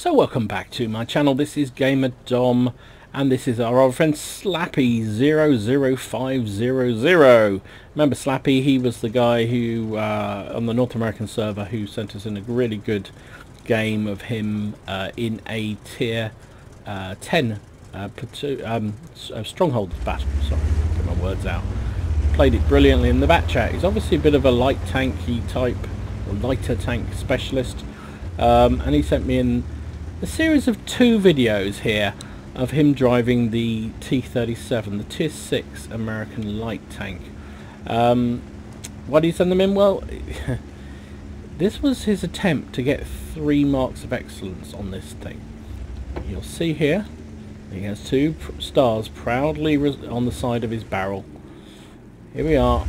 So welcome back to my channel. This is Gamer Dom, and this is our old friend Slappy00500. Remember Slappy? He was the guy who on the North American server who sent us in a really good game of him in a tier 10 stronghold battle. Sorry, get my words out. Played it brilliantly in the back chat. He's obviously a bit of a light tanky type, or lighter tank specialist, and he sent me in a series of 2 videos here of him driving the T-37, the tier 6 American light tank. Why did he send them in? Well, this was his attempt to get 3 marks of excellence on this thing. You'll see here he has 2 stars proudly on the side of his barrel. Here we are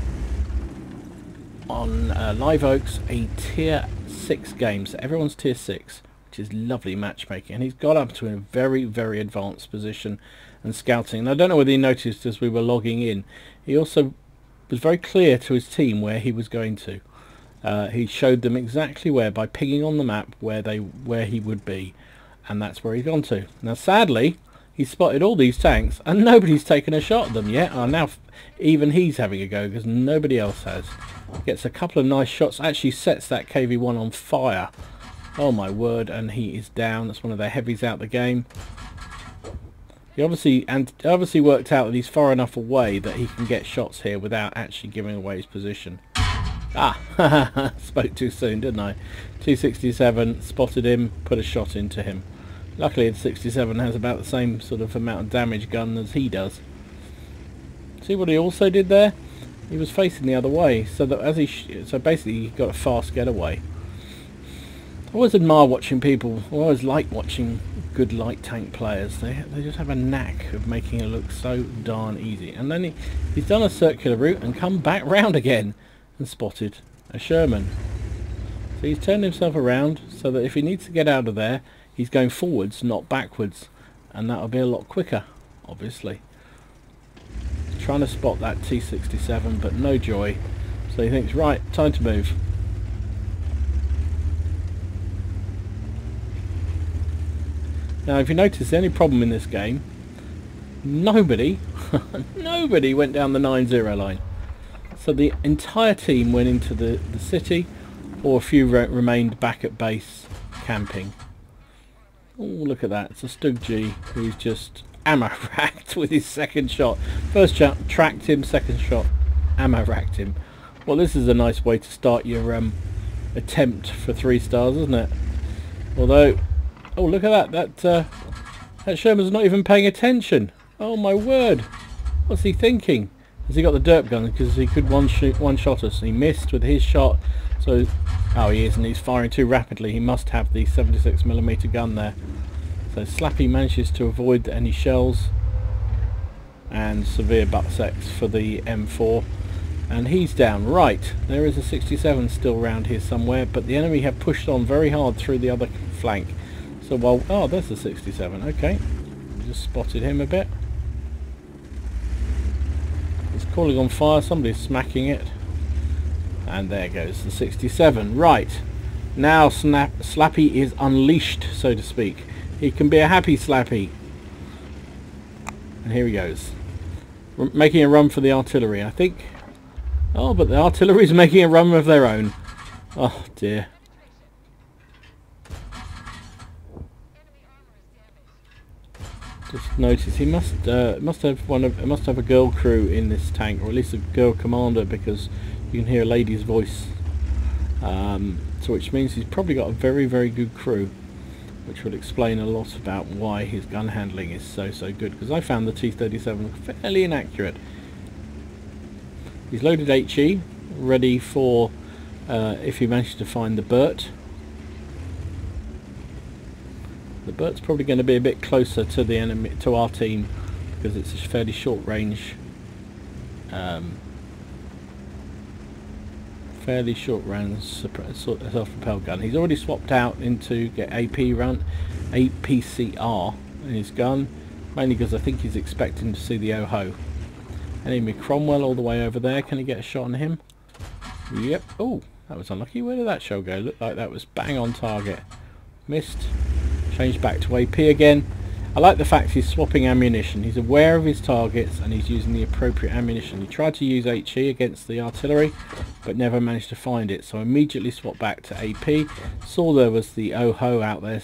on Live Oaks, a tier 6 game, so everyone's tier 6, which is lovely matchmaking, and he's got up to a very, very advanced position and scouting. And I don't know whether he noticed as we were logging in, he also was very clear to his team where he was going to. He showed them exactly where, by pinging on the map where he would be, and that's where he's gone to. Now sadly, he spotted all these tanks and nobody's taken a shot at them yet. Now even he's having a go because nobody else has. Gets a couple of nice shots, actually sets that KV-1 on fire. Oh my word, and he is down. That's one of their heavies out the game. He obviously worked out that he's far enough away that he can get shots here without actually giving away his position. Ah, spoke too soon, didn't I? 267, spotted him, put a shot into him. Luckily the 67 has about the same sort of amount of damage gun as he does. See what he also did there? He was facing the other way, so that as so basically he got a fast getaway. I always admire watching people, I always like watching good light tank players. They just have a knack of making it look so darn easy. And then he's done a circular route and come back round again and spotted a Sherman. So he's turned himself around so that if he needs to get out of there, he's going forwards, not backwards, and that'll be a lot quicker, obviously. Trying to spot that T-67, but no joy. So he thinks, right, time to move. Now if you notice, the only problem in this game, nobody went down the 9-0 line. So the entire team went into the city, or a few remained back at base camping. Oh, look at that, it's a Stug G who's just ammo racked with his second shot. First shot tracked him, second shot ammo racked him. Well, this is a nice way to start your attempt for 3 stars, isn't it? Although, oh look at that, that Sherman's not even paying attention. Oh my word, what's he thinking? Has he got the derp gun? Because he could one-shot us. He missed with his shot. So, oh he is, and he's firing too rapidly. He must have the 76mm gun there. So Slappy manages to avoid any shells and severe butt sex for the M4, and he's down. Right, there is a 67 still around here somewhere, but the enemy have pushed on very hard through the other flank. So while, oh, there's the 67. Okay, just spotted him a bit. He's calling on fire. Somebody's smacking it. And there goes the 67. Right, now Slappy is unleashed, so to speak. He can be a happy Slappy. And here he goes. We're making a run for the artillery, I think. Oh, but the artillery's making a run of their own. Oh dear. Just notice he must have a girl crew in this tank, or at least a girl commander, because you can hear a lady's voice. So which means he's probably got a very, very good crew, which will explain a lot about why his gun handling is so good, because I found the T-37 fairly inaccurate. He's loaded HE, ready for if he manages to find the Burt. The Burt's probably going to be a bit closer to the enemy, to our team, because it's a fairly short range self-propelled gun. He's already swapped out into get APCR in his gun, mainly because I think he's expecting to see the OHO. Enemy Cromwell all the way over there. Can he get a shot on him? Yep. Oh, that was unlucky. Where did that shell go? Looked like that was bang on target. Missed. Change back to AP again. I like the fact he's swapping ammunition. He's aware of his targets and he's using the appropriate ammunition. He tried to use HE against the artillery but never managed to find it, so immediately swapped back to AP. Saw there was the OHO out there,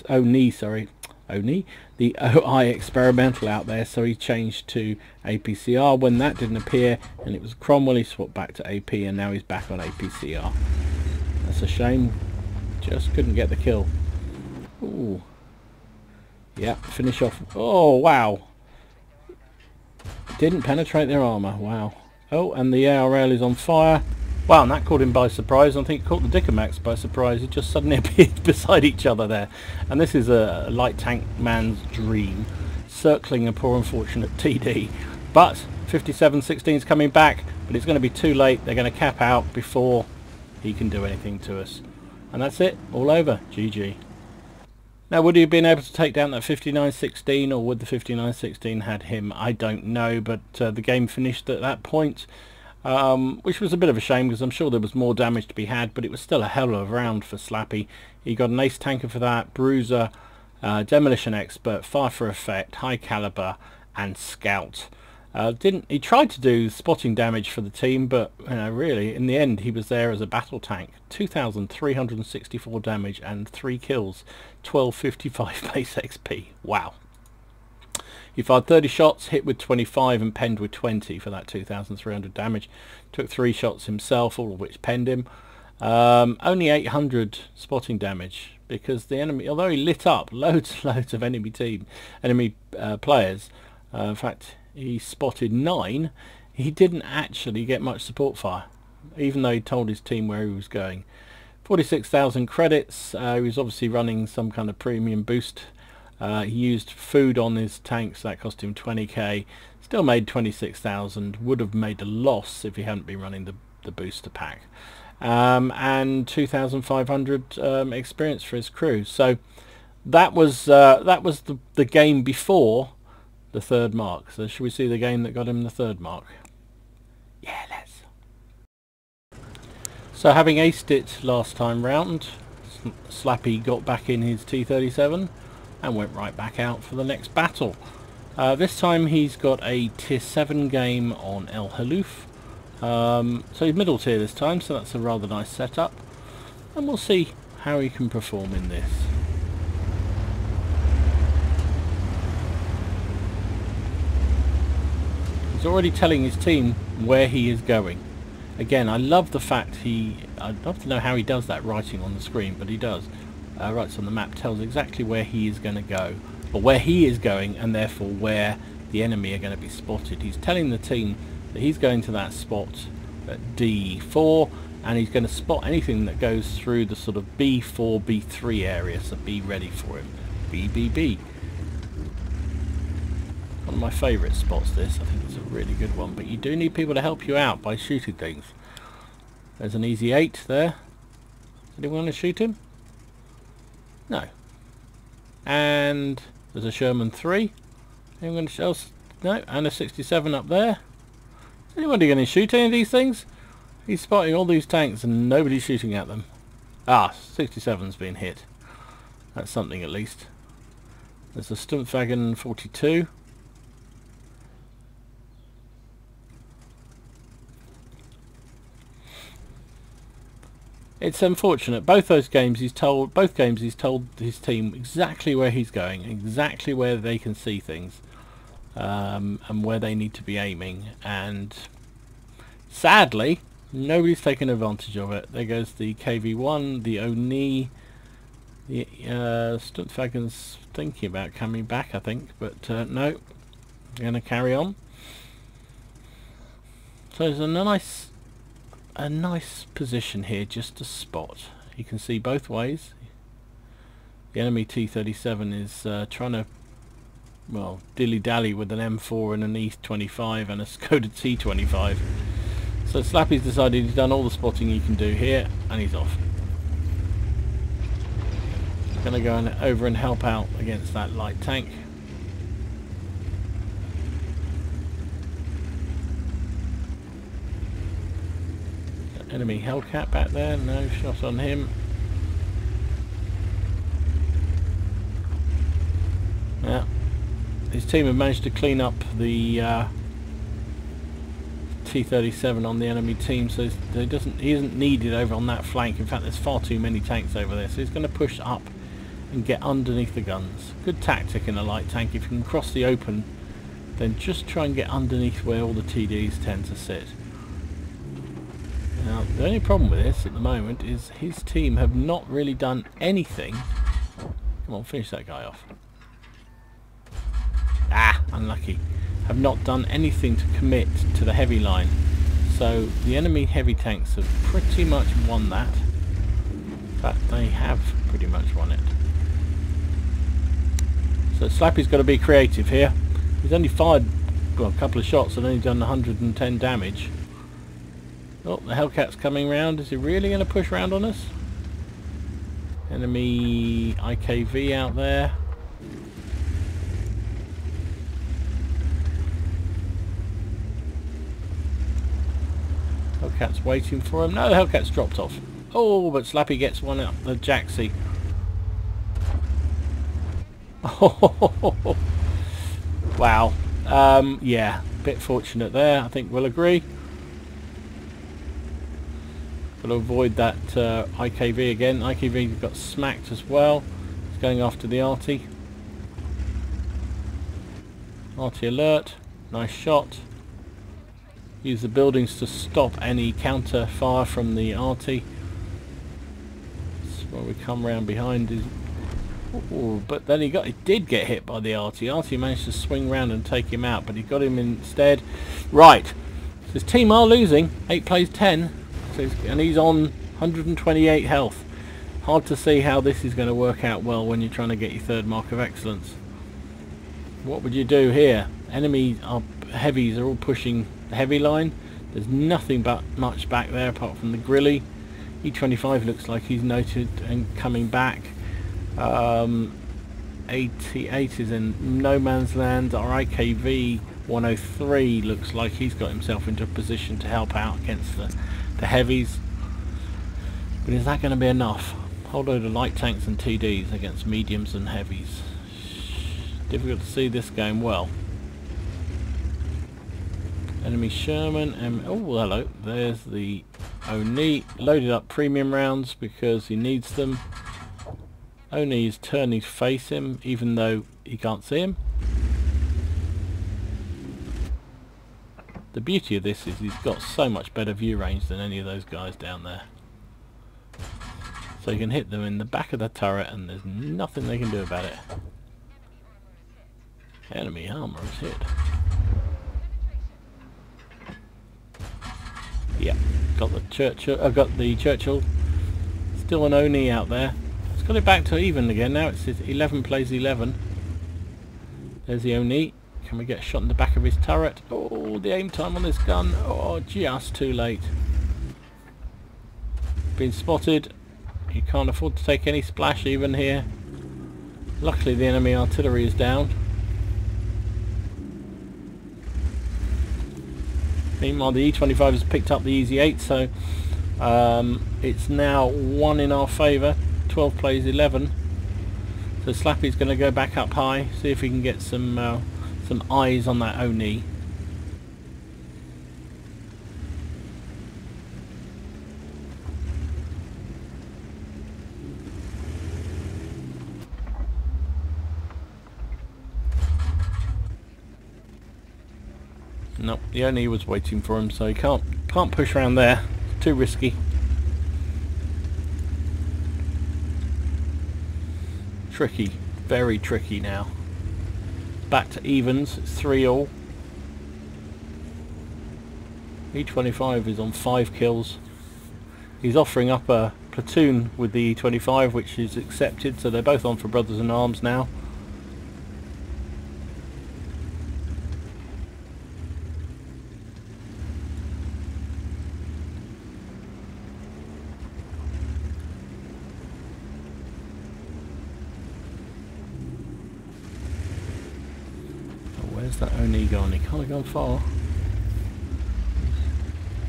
the OI experimental out there, so he changed to APCR. When that didn't appear and it was Cromwell, he swapped back to AP and now he's back on APCR. That's a shame, just couldn't get the kill. Ooh. Yeah, finish off. Oh, wow. Didn't penetrate their armour. Wow. Oh, and the ARL is on fire. Wow, and that caught him by surprise. I think it caught the Dickomax by surprise. It just suddenly appeared beside each other there. And this is a light tank man's dream, circling a poor unfortunate TD. But 57-16 is coming back, but it's going to be too late. They're going to cap out before he can do anything to us. And that's it. All over. GG. Now, would he have been able to take down that 59-16, or would the 59-16 had him? I don't know, but the game finished at that point, which was a bit of a shame because I'm sure there was more damage to be had, but it was still a hell of a round for Slappy. He got an ace tanker for that, bruiser, demolition expert, fire for effect, high caliber, and scout. He tried to do spotting damage for the team, but really in the end he was there as a battle tank. 2,364 damage and 3 kills, 1255 base XP. Wow. He fired 30 shots, hit with 25 and penned with 20 for that 2,300 damage. Took 3 shots himself, all of which penned him. Only 800 spotting damage because the enemy, although he lit up loads and loads of enemy players, in fact he spotted 9, he didn't actually get much support fire, even though he told his team where he was going. 46,000 credits. He was obviously running some kind of premium boost. He used food on his tanks, that cost him 20k. Still made 26,000. Would have made a loss if he hadn't been running the booster pack. And 2,500 experience for his crew. So that was the game before the 3rd mark. So should we see the game that got him the 3rd mark? Yeah, let's. So having aced it last time round, Slappy got back in his T-37 and went right back out for the next battle. This time he's got a tier 7 game on El Haloof. So he's middle tier this time, so that's a rather nice setup. And we'll see how he can perform in this. He's already telling his team where he is going. Again, I love the fact I'd love to know how he does that writing on the screen, but he does. Writes on the map, tells exactly where he is going to go, or where he is going, and therefore where the enemy are going to be spotted. He's telling the team that he's going to that spot at D4, and he's going to spot anything that goes through the sort of B4, B3 area, so be ready for him. BBB. One of my favourite spots, this. I think it's a really good one, but you do need people to help you out by shooting things. There's an easy 8 there. Does anyone want to shoot him? No. And there's a Sherman 3. Anyone else? No. And a 67 up there. Is anyone going to shoot any of these things? He's spotting all these tanks and nobody's shooting at them. Ah, 67's been hit. That's something at least. There's a Stumpfwagen 42. It's unfortunate. Both games he's told his team exactly where he's going, exactly where they can see things, and where they need to be aiming. And sadly, nobody's taken advantage of it. There goes the KV-1, the Oni, the Stuntwagen's thinking about coming back, I think, but no, they're going to carry on. So there's a nice position here just to spot. You can see both ways. The enemy T-37 is trying to, well, dilly-dally with an M4 and an E-25 and a Skoda T-25. So Slappy's decided he's done all the spotting he can do here, and he's off. Going to go over and help out against that light tank. Enemy Hellcat back there, no shot on him. his team have managed to clean up the T-37 on the enemy team, so he isn't needed over on that flank. In fact, there's far too many tanks over there, so he's going to push up and get underneath the guns. Good tactic in a light tank. If you can cross the open, then just try and get underneath where all the TDs tend to sit. Now, the only problem with this at the moment is his team have not really done anything. Come on, finish that guy off. Ah, unlucky. Have not done anything to commit to the heavy line. So the enemy heavy tanks have pretty much won that. In fact, they have pretty much won it. So Slappy's got to be creative here. He's only fired, well, a couple of shots and only done 110 damage. Oh, the Hellcat's coming round. Is he really going to push round on us? Enemy IKV out there. Hellcat's waiting for him. No, the Hellcat's dropped off. Oh, but Slappy gets one up the Jaxie. Oh, wow. Yeah, a bit fortunate there. I think we'll agree. Got to avoid that IKV again. IKV got smacked as well. It's going after the arty. Arty alert. Nice shot. Use the buildings to stop any counter fire from the arty. That's where we come round behind his. Ooh, but then he did get hit by the arty. Arty managed to swing round and take him out, but he got him instead. Right, so his team are losing. 8 plays 10, so and he's on 128 health. Hard to see how this is going to work out well when you're trying to get your 3rd mark of excellence. What would you do here? Enemy heavies are all pushing the heavy line. There's nothing but much back there apart from the grilly. E25 looks like he's noted and coming back. 88 is in no man's land. Our IKV 103 looks like he's got himself into a position to help out against the heavies. But is that going to be enough? Whole load of light tanks and TDs against mediums and heavies. Difficult to see this going well. Enemy Sherman and oh hello, there's the Oni. Loaded up premium rounds because he needs them. Oni is turning to face him even though he can't see him. The beauty of this is he's got so much better view range than any of those guys down there. So you can hit them in the back of the turret and there's nothing they can do about it. Enemy armor is hit. Yeah, got the Churchill. I've got the Churchill. Still an Oni out there. It's got it back to even again now. It's 11 plays 11. There's the Oni. Can we get a shot in the back of his turret? Oh, the aim time on this gun. Oh, just too late. Been spotted. You can't afford to take any splash even here. Luckily the enemy artillery is down. Meanwhile the E25 has picked up the Easy 8, so it's now 1 in our favour. 12 plays 11. So Slappy's going to go back up high, see if he can get some eyes on that Oni. Nope, the Oni was waiting for him, so he can't push around there. It's too risky. Tricky, very tricky now. Back to evens, it's 3-all. E25 is on 5 kills. He's offering up a platoon with the E25, which is accepted, so they're both on for brothers in arms now. Where's that Oni gone? He can't have gone far.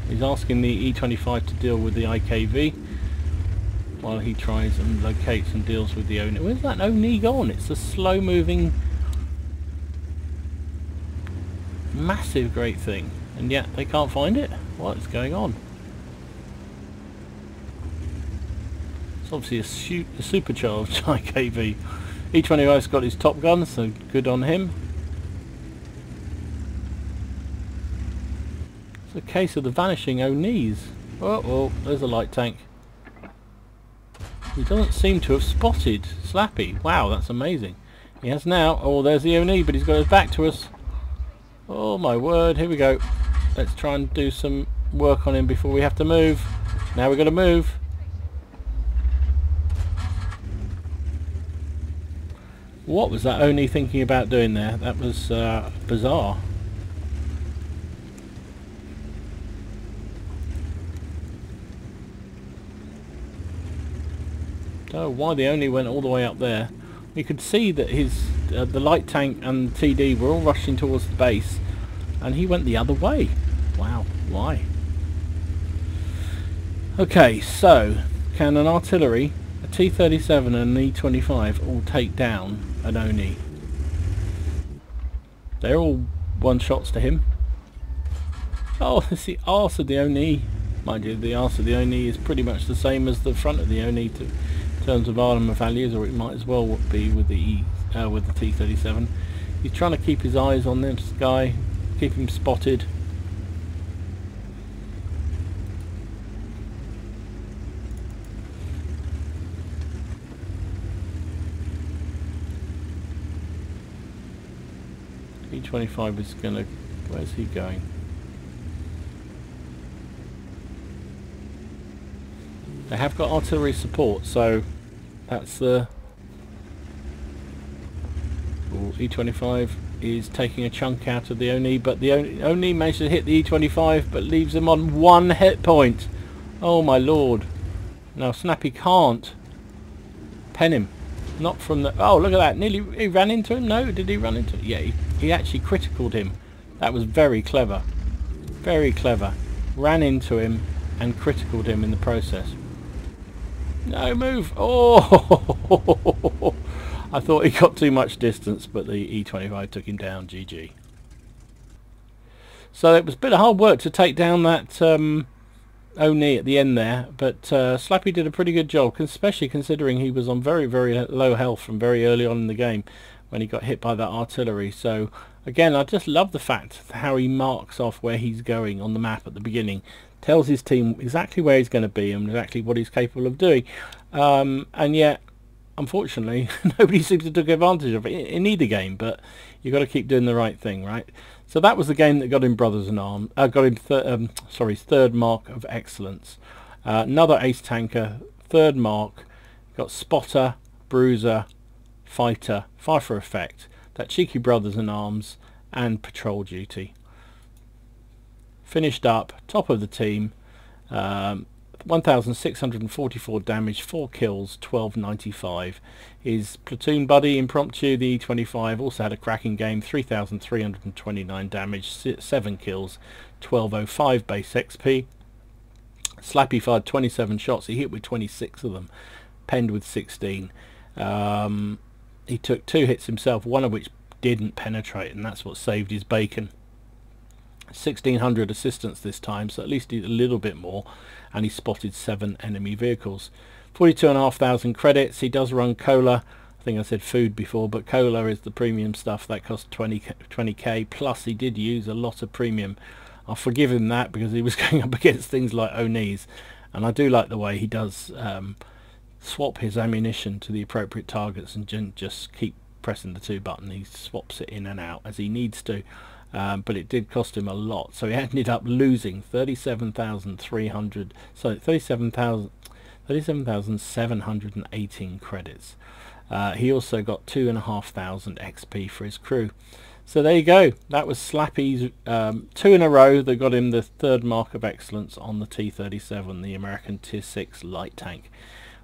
He's asking the E25 to deal with the IKV while he tries and locates and deals with the Oni. Where's that Oni gone? It's a slow moving massive great thing, and yet they can't find it. What is going on? It's obviously a supercharged IKV. E25's got his top gun, so good on him. It's a case of the vanishing O'Nees. Oh, there's a light tank. He doesn't seem to have spotted Slappy. Wow, that's amazing. He has now. Oh, there's the O'Nee, but he's got his back to us. Oh my word, here we go. Let's try and do some work on him before we have to move. Now we've got to move. What was that O'Nee thinking about doing there? That was bizarre. Don't know why the O'Nee went all the way up there. You could see that his the light tank and TD were all rushing towards the base, and he went the other way. Wow, why? Okay, so can an artillery, a T-37 and an E-25 all take down an O'Nee? They're all one shots to him. Oh, it's the arse of the O'Nee. Mind you, the arse of the O'Nee is pretty much the same as the front of the O'Nee in terms of armor values, or it might as well be with the T-37. He's trying to keep his eyes on this guy, keep him spotted. E-25 is gonna... where's he going? They have got artillery support, so that's the... E-25 is taking a chunk out of the O'Nee, but the O'Nee managed to hit the E-25 but leaves him on 1 hit point. Oh my lord. Now Snappy can't pen him. Not from the... oh, look at that. Nearly... he ran into him? No, did he run into him? Yeah, he actually criticaled him. That was very clever. Very clever. Ran into him and criticaled him in the process. No, move! Oh! I thought he got too much distance, but the E-25 took him down. GG. So it was a bit of hard work to take down that O'Nee at the end there, but Slappy did a pretty good job, especially considering he was on very, very low health from very early on in the game when he got hit by that artillery. So again, I just love the fact how he marks off where he's going on the map at the beginning, tells his team exactly where he's going to be and exactly what he's capable of doing, and yet unfortunately nobody seems to take advantage of it in either game. But you've got to keep doing the right thing, right? So that was the game that got him Brothers in Arms, got him third mark of excellence. Another ace tanker, third mark, got spotter, bruiser, fighter, fire for effect, that cheeky Brothers in Arms, and patrol duty. Finished up top of the team, 1,644 damage, 4 kills, 1295. His platoon buddy Impromptu, the E-25, also had a cracking game, 3,329 damage, 7 kills, 1205 base XP. Slappy fired 27 shots, he hit with 26 of them, penned with 16. He took 2 hits himself, one of which didn't penetrate, and that's what saved his bacon. 1,600 assistance this time, so at least he did a little bit more, and he spotted 7 enemy vehicles. 42,500 credits. He does run cola. I think I said food before, but cola is the premium stuff that costs 20k, plus he did use a lot of premium. I'll forgive him that because he was going up against things like O'Nees, and I do like the way he does swap his ammunition to the appropriate targets and just keep pressing the 2 button. He swaps it in and out as he needs to. But it did cost him a lot, so he ended up losing 37,718 credits. He also got 2,500 XP for his crew. So there you go. That was Slappy's 2 in a row that got him the 3rd mark of excellence on the T-37, the American Tier 6 light tank.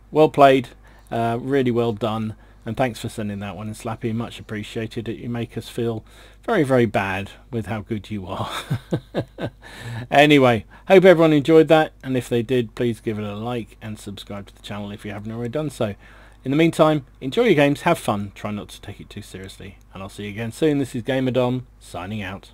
Well played, really well done. And thanks for sending that one in, Slappy, much appreciated. You make us feel very, very bad with how good you are. Anyway, hope everyone enjoyed that, and if they did, please give it a like and subscribe to the channel if you haven't already done so. In the meantime, enjoy your games, have fun, try not to take it too seriously, and I'll see you again soon. This is GamerDom, signing out.